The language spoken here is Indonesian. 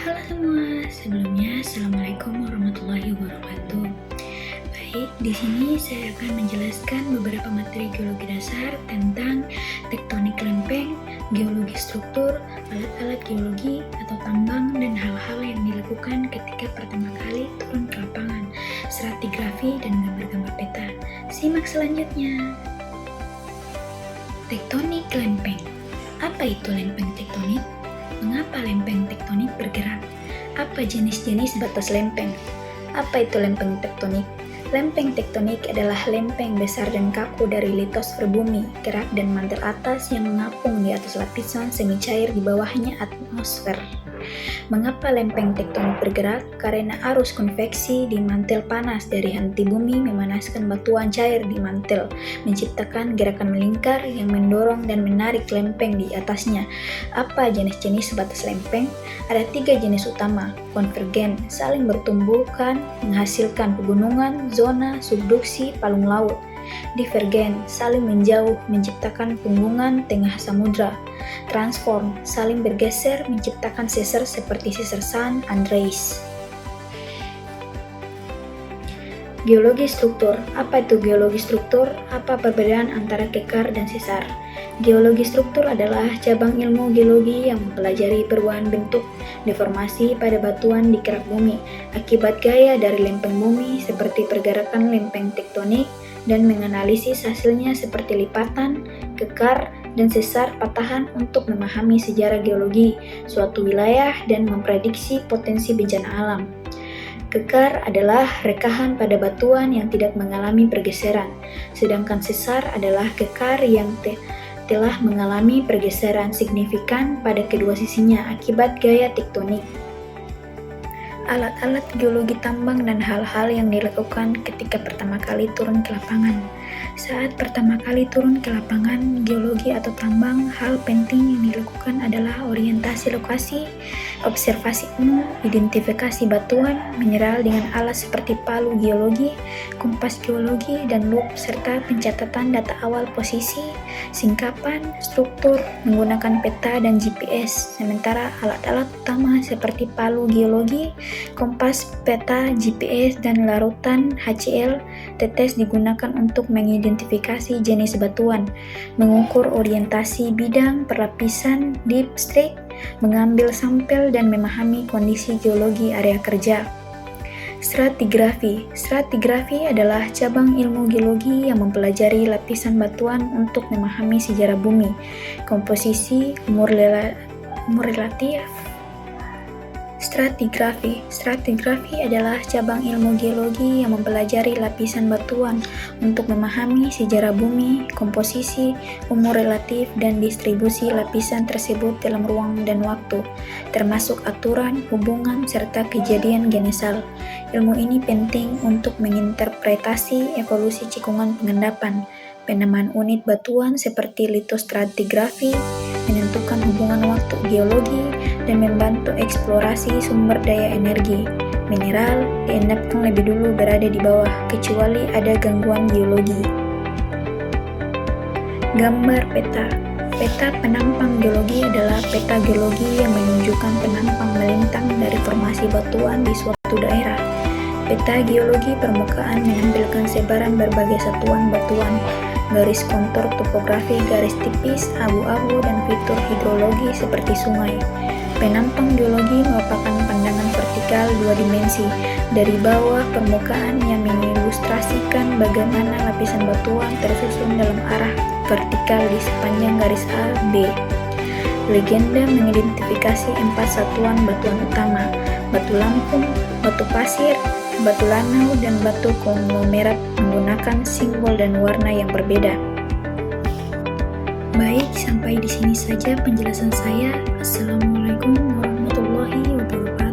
Halo semua, sebelumnya Assalamualaikum warahmatullahi wabarakatuh. Baik, di sini saya akan menjelaskan beberapa materi geologi dasar tentang tektonik lempeng, geologi struktur, alat-alat geologi atau tambang, dan hal-hal yang dilakukan ketika pertama kali turun ke lapangan, stratigrafi dan gambar-gambar peta. Simak selanjutnya. Tektonik lempeng. Apa itu lempeng tektonik? Mengapa lempeng tektonik bergerak? Apa jenis-jenis batas lempeng? Apa itu lempeng tektonik? Lempeng tektonik adalah lempeng besar dan kaku dari litosfer bumi, kerak dan mantel atas yang mengapung di atas lapisan semi cair di bawahnya atmosfer. Mengapa lempeng tektonik bergerak? Karena arus konveksi di mantel panas dari hati bumi memanaskan batuan cair di mantel, menciptakan gerakan melingkar yang mendorong dan menarik lempeng di atasnya. Apa jenis-jenis batas lempeng? Ada 3 jenis utama: konvergen, saling bertumbukan, menghasilkan pegunungan, zona subduksi, palung laut. Divergen, saling menjauh, menciptakan punggungan tengah samudra. Transform, saling bergeser, menciptakan sesar seperti sesar San Andreas. Geologi struktur. Apa itu geologi struktur? Apa perbedaan antara kekar dan sesar? Geologi struktur adalah cabang ilmu geologi yang mempelajari perubahan bentuk deformasi pada batuan di kerak bumi akibat gaya dari lempeng bumi seperti pergerakan lempeng tektonik, dan menganalisis hasilnya seperti lipatan, kekar, dan sesar patahan untuk memahami sejarah geologi suatu wilayah dan memprediksi potensi bencana alam. Kekar adalah rekahan pada batuan yang tidak mengalami pergeseran, sedangkan sesar adalah kekar yang telah mengalami pergeseran signifikan pada kedua sisinya akibat gaya tektonik. Alat-alat geologi tambang dan hal-hal yang dilakukan ketika pertama kali turun ke lapangan. Saat pertama kali turun ke lapangan geologi atau tambang, hal penting yang dilakukan adalah orientasi lokasi, observasi umum, identifikasi batuan, mineral dengan alat seperti palu geologi, kompas geologi, dan loop, serta pencatatan data awal posisi, singkapan, struktur, menggunakan peta dan GPS. Sementara alat-alat utama seperti palu geologi, kompas, peta, GPS, dan larutan HCl tetes digunakan untuk mengidentifikasi jenis batuan, mengukur orientasi bidang, perlapisan, deep strike, mengambil sampel, dan memahami kondisi geologi area kerja. Stratigrafi. Stratigrafi adalah cabang ilmu geologi yang mempelajari lapisan batuan untuk memahami sejarah bumi, komposisi, umur relatif. Stratigrafi adalah cabang ilmu geologi yang mempelajari lapisan batuan untuk memahami sejarah bumi, komposisi, umur relatif, dan distribusi lapisan tersebut dalam ruang dan waktu, termasuk aturan, hubungan, serta kejadian genesal. Ilmu ini penting untuk menginterpretasi evolusi cekungan pengendapan, penemuan unit batuan seperti litostratigrafi, menentukan hubungan waktu geologi, dan membantu eksplorasi sumber daya energi. Mineral diendapkan lebih dulu berada di bawah, kecuali ada gangguan geologi. Gambar peta. Peta penampang geologi adalah peta geologi yang menunjukkan penampang melintang dari formasi batuan di suatu daerah. Peta geologi permukaan menampilkan sebaran berbagai satuan batuan, garis kontur topografi, garis tipis, abu-abu, dan fitur hidrologi seperti sungai. Penampang geologi merupakan pandangan vertikal 2 dimensi dari bawah permukaan yang mengilustrasikan bagaimana lapisan batuan tersusun dalam arah vertikal di sepanjang garis A, B. Legenda mengidentifikasi 4 satuan batuan utama: batu lampung, batu pasir, batu lanau, dan batu konglomerat menggunakan simbol dan warna yang berbeda. Baik, sampai di sini saja penjelasan saya. Assalamualaikum warahmatullahi wabarakatuh.